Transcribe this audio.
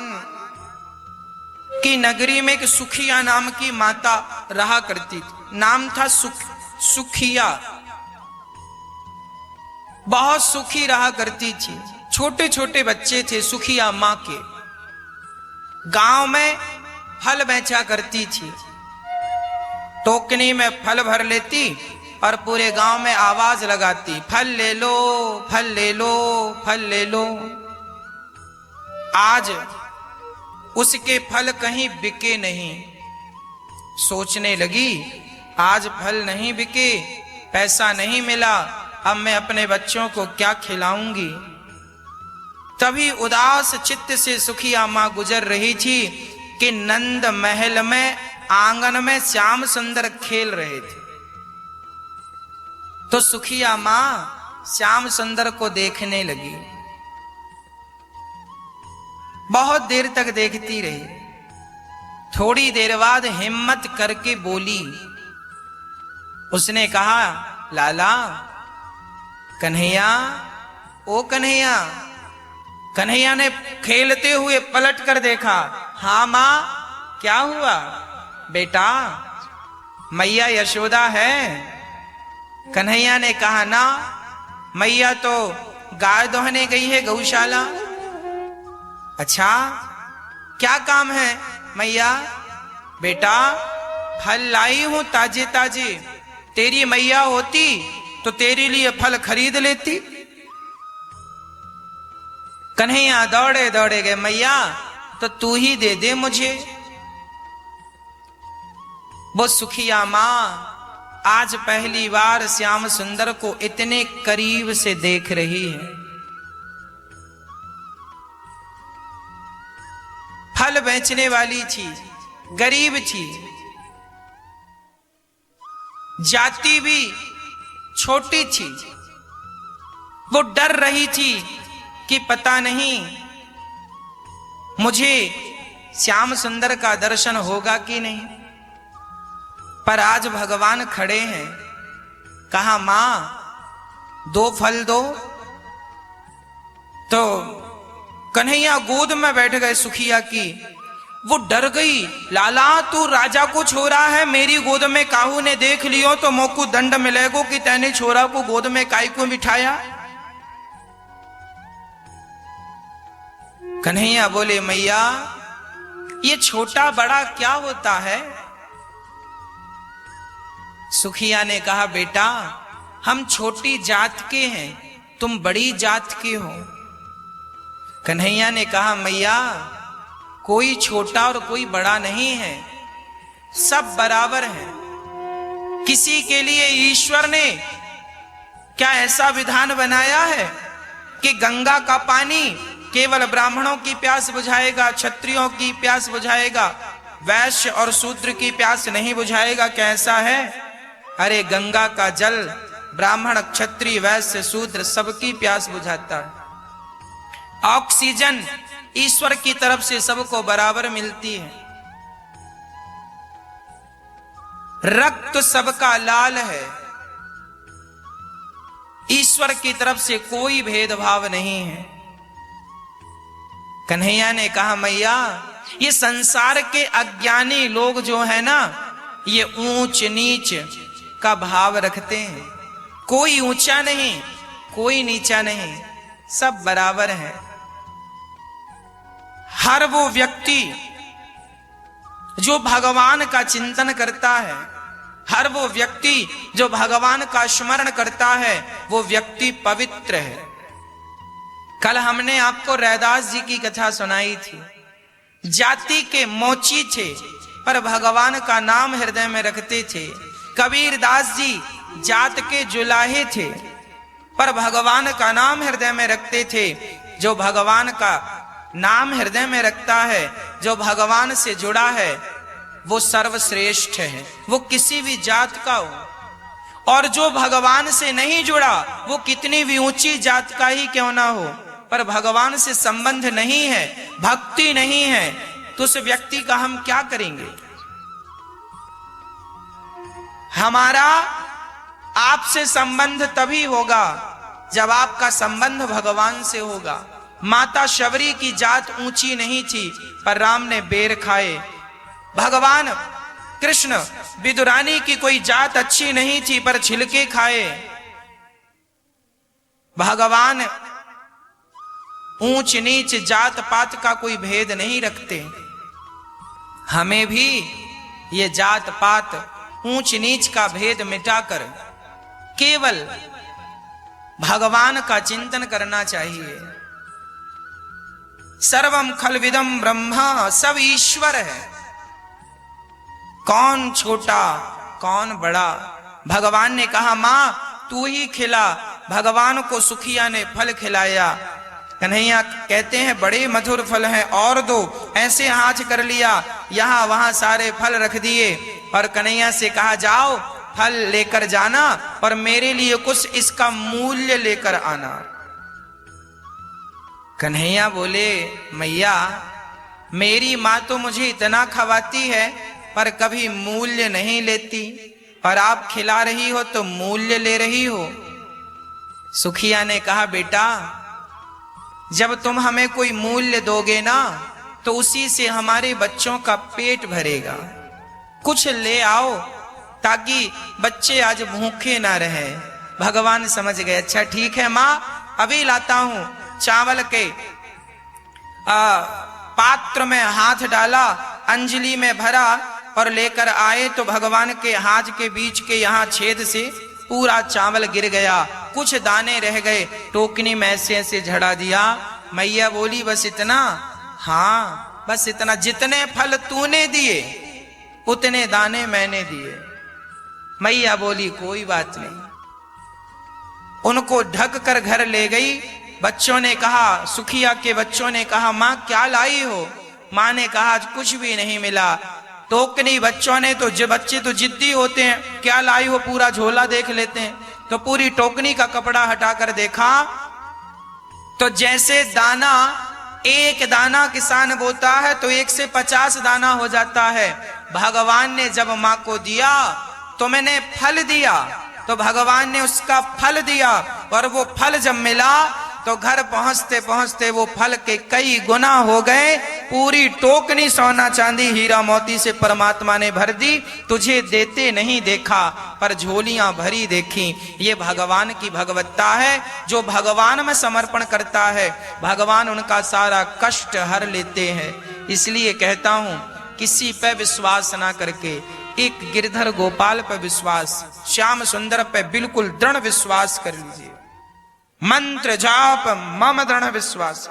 भगवान की नगरी में एक सुखिया नाम की माता रहा करती थी। नाम था सुखिया। बहुत सुखी रहा करती थी। छोटे छोटे बच्चे थे सुखिया मां के। गांव में फल बेचा करती थी। टोकनी में फल भर लेती और पूरे गांव में आवाज लगाती, फल ले लो, फल ले लो, फल ले लो। आज उसके फल कहीं बिके नहीं। सोचने लगी आज फल नहीं बिके, पैसा नहीं मिला, अब मैं अपने बच्चों को क्या खिलाऊंगी। तभी उदास चित्त से सुखिया मां गुजर रही थी कि नंद महल में आंगन में श्याम सुंदर खेल रहे थे। तो सुखिया मां श्याम सुंदर को देखने लगी। बहुत देर तक देखती रही। थोड़ी देर बाद हिम्मत करके बोली। उसने कहा, लाला, कन्हैया, ओ कन्हैया। कन्हैया ने खेलते हुए पलट कर देखा। हाँ मां, क्या हुआ? बेटा, मैया यशोदा है? कन्हैया ने कहा, ना, मैया तो गाय दोहने गई है गौशाला। अच्छा, क्या काम है मैया? बेटा, फल लाई हूं ताजे ताजे। तेरी मैया होती तो तेरे लिए फल खरीद लेती। कन्हैया दौड़े दौड़े गए, मैया तो तू ही दे दे मुझे। वो सुखिया मां आज पहली बार श्याम सुंदर को इतने करीब से देख रही है। फल बेचने वाली थी, गरीब थी, जाति भी छोटी थी। वो डर रही थी कि पता नहीं मुझे श्याम सुंदर का दर्शन होगा कि नहीं। पर आज भगवान खड़े हैं। कहा, मां, दो फल दो। तो कन्हैया गोद में बैठ गए सुखिया की। वो डर गई। लाला, तू राजा को छोरा है, मेरी गोद में काहू ने देख लियो तो मोकू दंड मिलेगो कि तैने छोरा को गोद में काई को बिठाया। कन्हैया बोले, मैया, ये छोटा बड़ा क्या होता है? सुखिया ने कहा, बेटा, हम छोटी जात के हैं, तुम बड़ी जात के हो। कन्हैया ने कहा, मैया, कोई छोटा और कोई बड़ा नहीं है, सब बराबर हैं। किसी के लिए ईश्वर ने क्या ऐसा विधान बनाया है कि गंगा का पानी केवल ब्राह्मणों की प्यास बुझाएगा, क्षत्रियों की प्यास बुझाएगा, वैश्य और शूद्र की प्यास नहीं बुझाएगा? कैसा है? अरे गंगा का जल ब्राह्मण, क्षत्रिय, वैश्य, शूद्र सबकी प्यास बुझाता है। ऑक्सीजन ईश्वर की तरफ से सबको बराबर मिलती है। रक्त सबका लाल है। ईश्वर की तरफ से कोई भेदभाव नहीं है। कन्हैया ने कहा, मैया, ये संसार के अज्ञानी लोग जो है ना, ये ऊंच नीच का भाव रखते हैं। कोई ऊंचा नहीं, कोई नीचा नहीं, सब बराबर है। हर वो व्यक्ति जो भगवान का चिंतन करता है, हर वो व्यक्ति जो भगवान का स्मरण करता है, वो व्यक्ति पवित्र है। कल हमने आपको रैदास जी की कथा सुनाई थी। जाति के मोची थे पर भगवान का नाम हृदय में रखते थे। कबीर दास जी जात के जुलाहे थे पर भगवान का नाम हृदय में रखते थे। जो भगवान का नाम हृदय में रखता है, जो भगवान से जुड़ा है, वो सर्वश्रेष्ठ है, वो किसी भी जात का हो। और जो भगवान से नहीं जुड़ा, वो कितनी भी ऊंची जात का ही क्यों ना हो, पर भगवान से संबंध नहीं है, भक्ति नहीं है, तो उस व्यक्ति का हम क्या करेंगे? हमारा आपसे संबंध तभी होगा जब आपका संबंध भगवान से होगा। माता शबरी की जात ऊंची नहीं थी, पर राम ने बेर खाए। भगवान कृष्ण विदुरानी की कोई जात अच्छी नहीं थी, पर छिलके खाए। भगवान ऊंच नीच जात पात का कोई भेद नहीं रखते। हमें भी ये जात पात ऊंच नीच का भेद मिटाकर केवल भगवान का चिंतन करना चाहिए। सर्वम खलविदम ब्रह्मा, सब ईश्वर है। कौन छोटा कौन बड़ा? भगवान ने कहा मां तू ही खिला। भगवान को सुखिया ने फल खिलाया। कन्हैया कहते हैं बड़े मधुर फल हैं, और दो। ऐसे हाथ कर लिया, यहां वहां सारे फल रख दिए और कन्हैया से कहा जाओ फल लेकर जाना और मेरे लिए कुछ इसका मूल्य लेकर आना। कन्हैया बोले मैया मेरी मां तो मुझे इतना खवाती है पर कभी मूल्य नहीं लेती, और आप खिला रही हो तो मूल्य ले रही हो। सुखिया ने कहा बेटा जब तुम हमें कोई मूल्य दोगे ना तो उसी से हमारे बच्चों का पेट भरेगा। कुछ ले आओ ताकि बच्चे आज भूखे ना रहे। भगवान समझ गए, अच्छा ठीक है मां अभी लाता हूं। चावल के पात्र में हाथ डाला, अंजलि में भरा और लेकर आए तो भगवान के हाथ के बीच के यहाँ छेद से पूरा चावल गिर गया, कुछ दाने रह गए। टोकनी में ऐसे ऐसे झड़ा दिया। मैया बोली बस इतना? हाँ बस इतना। जितने फल तूने दिए उतने दाने मैंने दिए। मैया बोली कोई बात नहीं। उनको ढक कर घर ले गई। बच्चों ने कहा, सुखिया के बच्चों ने कहा मां क्या लाई हो? मां ने कहा आज कुछ भी नहीं मिला। टोकनी बच्चों ने तो बच्चे तो जिद्दी होते हैं, क्या लाई हो? पूरा झोला देख लेते हैं। तो पूरी टोकनी का कपड़ा हटाकर देखा तो जैसे दाना, एक दाना किसान बोता है तो 1 से 50 दाना हो जाता है। भगवान ने जब मां को दिया तो मैंने फल दिया, तो भगवान ने उसका फल दिया, और वो फल जब मिला तो घर पहुंचते पहुंचते वो फल के कई गुना हो गए। पूरी टोकनी सोना चांदी हीरा मोती से परमात्मा ने भर दी। तुझे देते नहीं देखा पर झोलियां भरी देखी। ये भगवान की भगवत्ता है। जो भगवान में समर्पण करता है भगवान उनका सारा कष्ट हर लेते हैं। इसलिए कहता हूं किसी पे विश्वास ना करके एक गिरधर गोपाल पे विश्वास, श्याम सुंदर पे बिल्कुल दृढ़ विश्वास कर लीजिए। मंत्र जाप मम दृढ़ विश्वास।